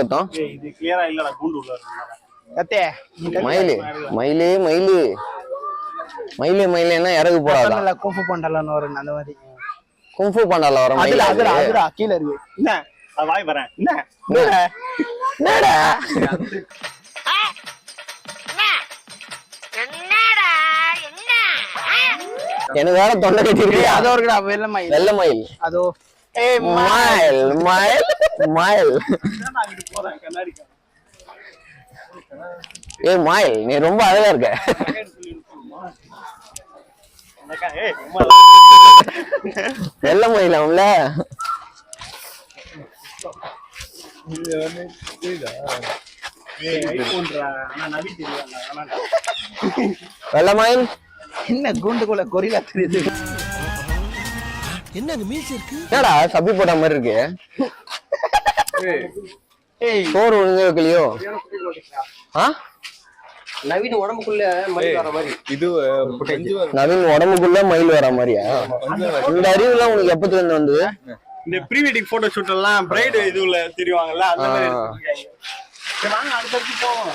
கத்தம்? இது கிளியரா இல்லடா கூண்டு உள்ள கத்தே மயிலு மயிலு மயிலு மயிலு மயிலுன்னா இறகு போடாதா? இல்ல கும்பு பண்டலன்னு வரும் அந்த மாதிரி. கும்பு பண்டால வர மயிலு. அதுடா கீழ இருக்கு. என்ன அது வாய் வரேன் என்ன என்னடா எனக்கு வேற தொண்டை கட்டிருக்கு. அதோ இருக்குடா வெள்ளை மயில். வெள்ளை மயில் அதோ மயில் மயில் மயில். போறேன் கண்ணாடி மயில் நீ ரொம்ப அழகா இருக்க. வெள்ளை மயில் அவன்ல வெள்ளை மயில் என்ன கூண்டுக்குள்ள கொரிலா தெரியுது. என்னங்க மீஸ் இருக்கு? என்னடா சப்பி போட்ட மாதிரி இருக்கு. சோறு ஒழுங்க வைக்கலையோ? நவீன் உடம்புக்குள்ள மயில் வர மாதிரி இது நவீன் உடம்புக்குள்ள மயில் வர மாதிரியா? இந்த அறிவுலாம் உனக்கு எப்பத்துல இருந்து வந்தது? இந்த ப்ரீ வெட்டிங் போட்டோ ஷூட் எல்லாம் பிரைட் இதுல தெரிவாங்கல்ல அந்த மாதிரி இருக்காங்க. வாங்க அடுத்து போவோம்.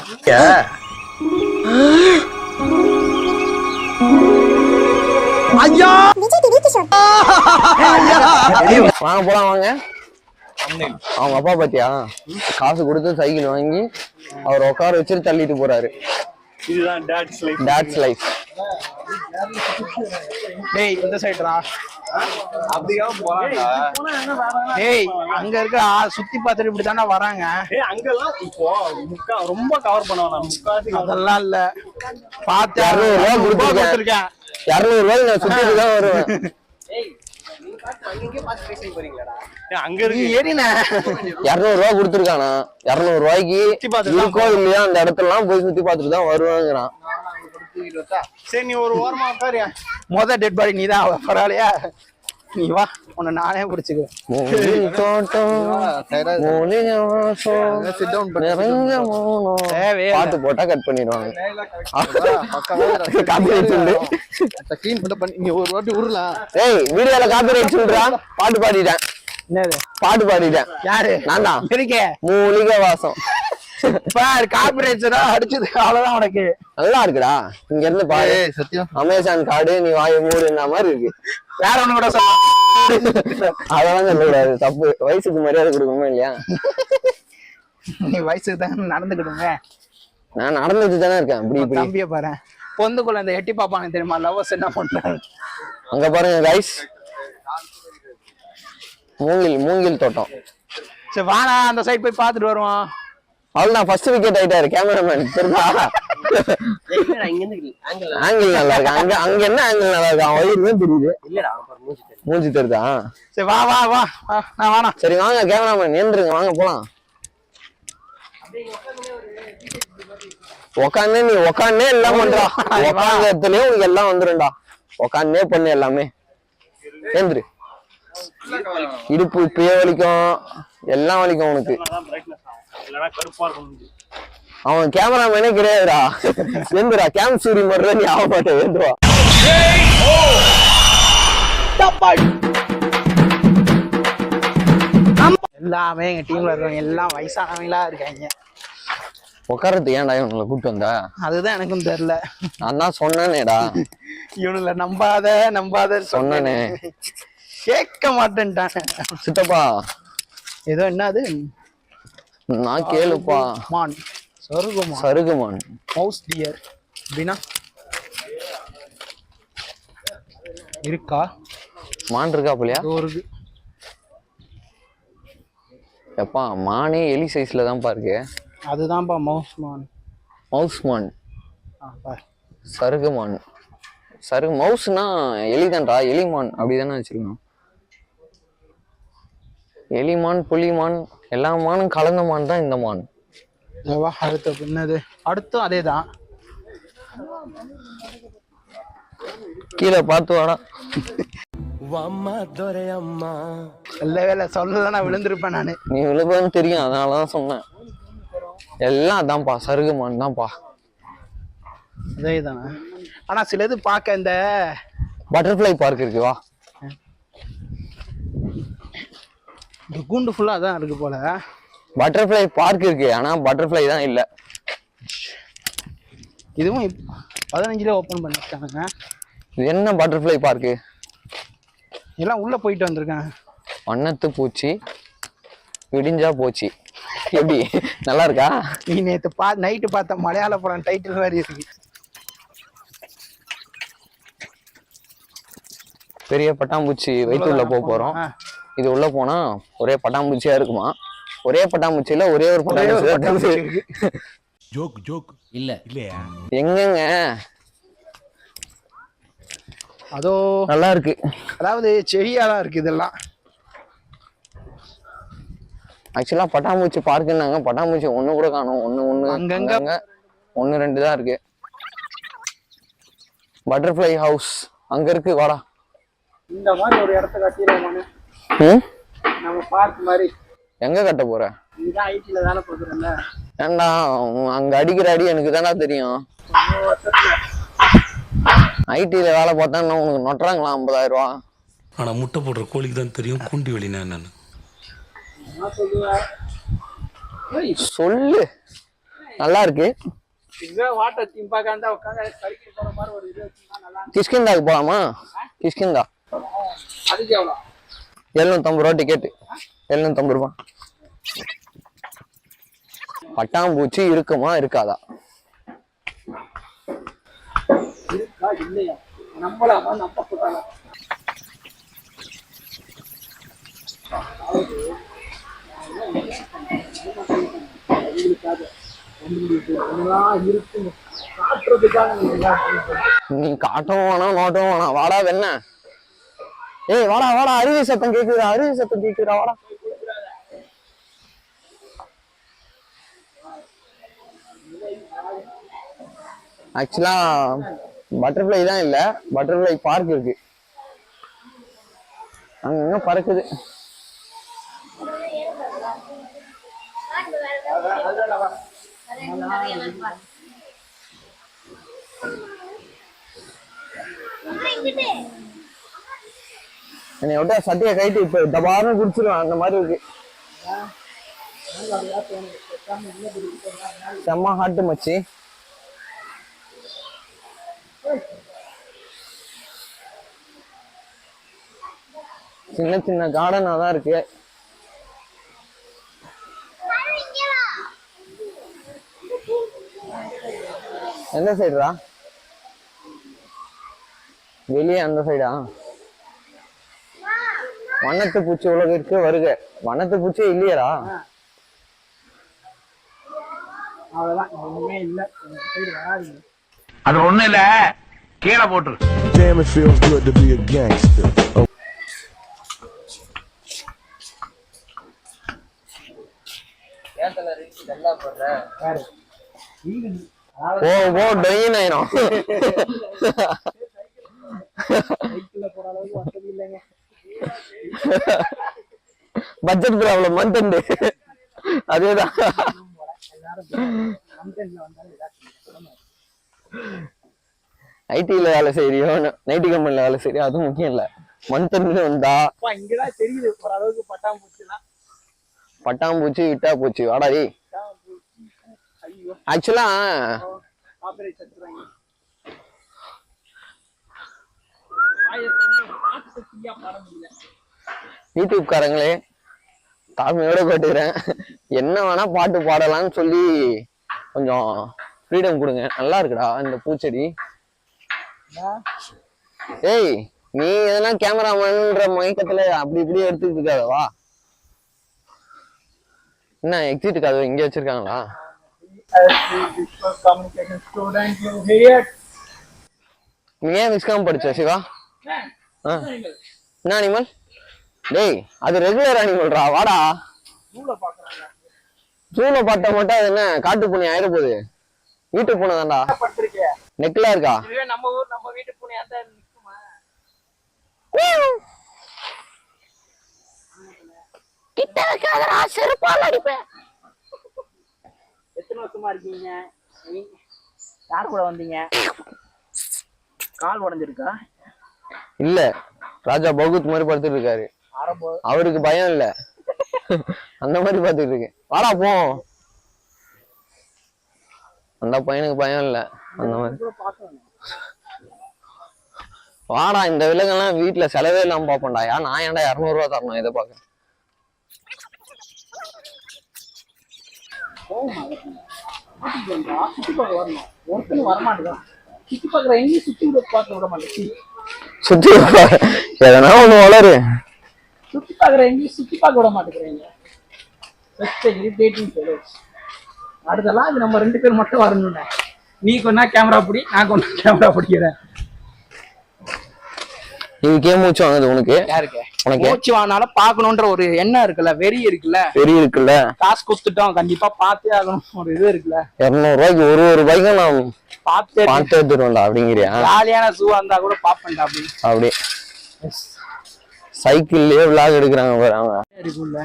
ஐயா வாங்க போலாம் வாங்க. அவங்க அப்பா பாத்தியா காசு கொடுத்து சைக்கிள் வாங்கி அவர் உட்கார வச்சுட்டு தள்ளிட்டு போறாரு. இதுதான் டாட்ஸ் லைஃப். Dots life. டேய் இந்த சைடுடா. அப்படியே போறாங்க. டேய் அங்க இருக்க சுத்தி பார்த்துட்டு இப்படி தானே வராங்க. அங்கெல்லாம் இப்போ ரொம்ப கவர் பண்ணுவாங்க. முக்காசி அதெல்லாம் இல்ல. பாத்து 200 ரூபாய் கொடுத்துருக்கேன். 200 ரூபாய் நான் சுத்திட்டு தான் வருவேன். அங்க இருக்கு 200 ரூபாய் கொடுத்துருக்கானா? 200 ரூபாய்க்கு இருக்கோ இல்லையா அந்த இடத்துல போய் சுத்தி பார்த்துட்டு தான் வருவாங்கிறான். சரி நீ ஒரு ஓரமா உட்காரியா. மொத டெட் பாடி நீதான் பரவாயில்லையா? நீ வா உன்னை நானே பிடிச்சுக்கிறேன். பாட்டு போட்டா கட் பண்ணிடுவாங்க. ஒரு வாட்டி உருலாம். ஏய் வீடியோல காப்பிரைட் சொல்றான். பாட்டு பாடிட்டேன். என்னது பாட்டு பாடிட்டேன். யாரு? நான் தான். இருக்கே மூலிகை வாசம். காப்பிரைட் அடிச்சது அவ்வளவுதான் உனக்கு. நல்லா இருக்குடா. இங்க இருந்து பாரு சத்தியம் அமேசான் கார்டு நீ வாய மூடுன மாதிரி இருக்கு. வேற ஒண்ணு கூட சொல்ல. அதெல்லாம் சொல்லக்கூடாது தப்பு. வயசுக்கு மரியாதை கொடுக்கணுமா இல்லையா? நீ வயசுக்கு தான் நடந்துக்கிடுங்க. நான் நடந்துட்டு தானே இருக்கேன். இப்படி இப்படி தம்பிய பாரு பொந்துக்குள்ள இந்த எட்டி பாப்பாங்க தெரியுமா? லவ்வர்ஸ் என்ன பண்றாங்க அங்க பாருங்க கைஸ். மூங்கில் தோட்டம். சரி வாடா அந்த சைடு போய் பாத்துட்டு வருவோம். அவ்வளவுதான் ஃபர்ஸ்ட் விக்கெட் ஆயிட்டாரு கேமராமேன். தெரியுமா? ஆங்கிள் நல்லா இருக்கு. அங்க என்ன ஆங்கிள் நல்லா இருக்கு? அவன் வயிறு தெரியுது. மூஞ்சி தெரியுதா? சரி வா வா வா நான் வாடா. சரி வாங்க கேமராமேன் நின்றுங்க வாங்க போலாம். உக்காந்து நீ உக்காந்தே எல்லாம் பண்றா. உக்காந்ததுலயே உனக்கு எல்லாம் வந்துரும்டா. உக்காந்தே பண்ணு எல்லாமே. ஏந்திரு. இடுப்பு இப்பயே வலிக்கும் எல்லாம் வலிக்கும் உனக்கு. அவன் கேமராமேனே கிடையாதுடா. ஏந்துடா கேம் சூரி மாதிரி நீ ஆக மாட்டேன். ஏந்துவா எல்லாமே எங்க டீம்ல இருக்கவங்க எல்லாம் வயசானவங்களா இருக்காங்க. உட்காரத்து ஏன்டா இவனுல கூப்பிட்டு வந்தா? அதுதான் எனக்கும் தெரியல. நான் தான் சொன்னேனேடா. இவனுல நம்பாத சொன்னேனே. கேட்க மாட்டேன்ட்டானே. சித்தப்பா ஏதோ என்னது நான் கேளுப்பா. மான் சருகுமான் மவுஸ் டியர் அப்படின்னா இருக்கா? மான் இருக்கா போலியா? இருக்கு. எப்பா மானே எலி சைஸ்ல தான்ப்பா இருக்கு. அதுதான்ப்பா மவுஸ் மான். சருகுமான். மவுஸ்னா எலிதான்டா. எலிமான் அப்படிதானே வச்சிருக்கணும். எலிமான் புலிமான் எல்லா மானும் கலந்த மான் தான் இந்த மான். அடுத்து என்னது? அடுத்தும் அதேதான். கீழே பார்த்து வாடா. நல்ல வேலை சொல்லலாம் விழுந்திருப்பேன் நானு. நீ விழுப்பன்னு தெரியும் அதனாலதான் சொன்னேன். எல்லாம் அதான்ப்பா சருகுமான் தான்ப்பா. அதேதானே. ஆனா சில இது பார்க்க இந்த பட்டர்ஃப்ளை பார்க் இருக்கு வா. இந்த கூண்டு ஃபுல்லா அதான் இருக்கு போல. பட்டர்ஃப்ளை பார்க் இருக்கு, ஆனா பட்டர்ஃப்ளை தான் இல்ல. இதுவும் 15ல ஓபன் பண்ணிருக்காங்க. இது என்ன பட்டர்ஃப்ளை பார்க்கு? எல்லாம் உள்ள போயிட்டு வந்திருக்காங்க. வண்ணத்து பூச்சி விடிஞ்சா போச்சு. எப்படி நல்லா இருக்கா? நீ நேத்து நைட்டு பார்த்த மலையாள படம் டைட்டில் மாதிரி இருக்கு. பெரிய பட்டாம்பூச்சி வயிற்றுள்ள போறோம். இது உள்ள போனா ஒரே பட்டாம்பூச்சியா இருக்குமா? ஒரே பட்டாம்பூச்சியில ஒரே ஒரு பட்டாம்பூச்சி இருக்கு. ஜோக் இல்ல இல்லையா? எங்கங்க அதோ நல்லா இருக்கு. அதாவது செடியாதான் இருக்கு இதெல்லாம். ஆக்சுவலா பட்டாம்பூச்சி பார்க்குன்னாங்க, பட்டாம்பூச்சி ஒண்ணு கூட காணும். ஒண்ணு அங்கங்க 1-2 தான் இருக்கு. பட்டர்ஃப்ளை ஹவுஸ் அங்க இருக்கு, வாடா. இந்த மாதிரி ஒரு இடத்த கட்டிடுவோம். நம்ம பார்க் மாதிரி எங்க கட்ட போற? இதுதான் ஐடில வேலை பார்க்குறேன்ல. ஏண்டா அங்க அடிக்கிற அடி எனக்கு தானே தெரியும். ஐடில வேலை பார்த்தா உனக்கு நொட்டுறாங்களா 50,000 ரூபா? ஆனா முட்டை போடுற கோழிக்கு தான் தெரியும் குண்டி வெளினா என்னன்னு. சொல்லு. நல்லா இருக்கு. வாட்டர் தீம் பார்க்க வந்தா உட்காந்து கறிக்கு போற மாதிரி ஒரு இது நல்லா. கிஷ்கிந்தாக்கு போலாமா? கிஷ்கிந்தா அதுக்கு எவ்வளோ? 750 ரூபா டிக்கெட். 750 ரூபா. பட்டாம்பூச்சி இருக்குமா இருக்காதா? இருக்கா இல்லையா? நம்பலாமா நம்ப கூடாதா? நீ காட்டவும் வேணாம் நோட்டவும் வேணாம், வாடா வெண்ண. ஏய் வாடா வாடா, அருவி சத்தம் கேக்குதா, வாடா. ஆக்சுவலா பட்டர்ஃப்ளை தான் இல்ல, பட்டர்ஃப்ளை பார்க் இருக்கு. அங்க பறக்குது. என்னை விட்டா சட்டையை கைட்டு இப்ப தபாரம் குடிச்சிருவேன், அந்த மாதிரி இருக்கு. செம்ம ஹாட்டு மச்சி. சின்ன சின்ன கார்டனா தான் இருக்கு. எந்த சைடுடா? வெளியே அந்த சைடா? வண்ணத்து பூச்சி உலகிற்கு வருக. வண்ணத்து பூச்சி இல்லையடா? அவ்வளவுதான், ஒண்ணுமே இல்ல. அது ஒண்ணு இல்ல, கீழே போட்டு. Damn, it feels good to be a gangster. ஓ டொயின் ஆயிரும். பட்ஜெட் ப்ராப்ளம் மந்த் அதேதான். ஐடில வேலை செய்யறியோ நைட்டி கம்பெனில வேலை செய்யறியோ அது முக்கியம் இல்ல, மந்த் வந்தா இங்கதான் தெரியுது ஓரளவுக்கு பட்டாம்பூச்சிலாம். பட்டாம்பூச்சி விட்டா பூச்சி வாடாடி. ஆக்சுவலா யூடியூப் காரங்களே தாழ்மையோட கேட்டுக்கிறேன், என்ன வேணா பாட்டு பாடலாம்னு சொல்லி கொஞ்சம் ஃப்ரீடம் கொடுங்க. நல்லா இருக்குடா இந்த பூச்செடி. ஏய் நீ எதனா கேமராமேன்ற மயக்கத்துல அப்படி இப்படி எடுத்துக்கிட்டு இருக்காதவா? என்ன எக்ஸிட் கதவு இங்க வச்சிருக்காங்களா? நீ ஏன் விஸ்காம் படிச்ச சிவா? என்ன அனிமல்? டேய் அது ரெகுலர் அனிமல்ரா, வாடா. ஜூல பார்த்தா மட்டும் அது என்ன காட்டு பூனை ஆயிர போகுது? வீட்டு பூனை தான்டா. நெக்லா இருக்கா? நம்ம ஊர் நம்ம வீட்டு பூனையா தான் நிக்குமா? கிட்ட வைக்காதடா, செருப்பால அடிப்பேன். எத்தனை வருஷமா இருக்கீங்க? யார் கூட வந்தீங்க? கால் உடைஞ்சிருக்கா? இல்ல, ராஜா பகவத் மாதிரி படுத்துட்டு இருக்காரு. அவருக்கு பயம் இல்ல, அந்த மாதிரி பாத்துட்டு இருக்கு. வாடா போ. அந்த பையனுக்கு பயம் இல்ல அந்த மாதிரி. வாடா, இந்த விலங்கெல்லாம் வீட்டுல செலவே இல்லாம பாப்போம்டா. நான் ஏன்டா 200 ரூபா தரணும் இதை பாக்க? சுத்தி எதனா ஒண்ணு வளரு. சுத்தி பாக்குற எங்கேயும் சுத்தி பார்க்க விட மாட்டேங்கிறீங்க. அடுத்தலாம் அது நம்ம 2 பேர் மட்டும் வரணும்ல. நீ கொண்டா கேமரா பிடி, நான் கொண்டா கேமரா பிடிக்கிறேன். இதுக்கே மூச்சு வாங்குது உனக்கு? யாருக்கு உனக்கு மூச்சு வாங்கினாலும் பாக்கணும்ன்ற ஒரு எண்ணம் இருக்குல்ல, வெறி இருக்குல்ல. வெறி இருக்குல்ல. காசு கொடுத்துட்டோம், கண்டிப்பா பார்த்தே ஆகணும் ஒரு இது இருக்குல்ல. 200 ரூபாய்க்கு ஒரு பைக்கும் நான் பார்த்தே பார்த்து எடுத்துருவேன்டா அப்படிங்கிறியா? ஜாலியான ஜூவா இருந்தா கூட பாப்பேன்டா அப்படி. அப்படி சைக்கிள்லயே விளாக் எடுக்கிறாங்க பாரு அவங்க. இருக்குல்ல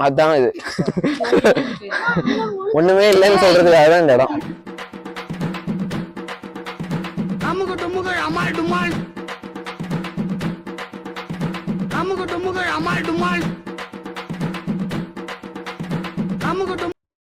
அதான் இது. ஒண்ணுமே இல்லைன்னு சொல்றதுக்காக தான் இந்த இடம். அமுக டுமுக அமால் டுமால், அமுக டுமுக அமால் டுமால்.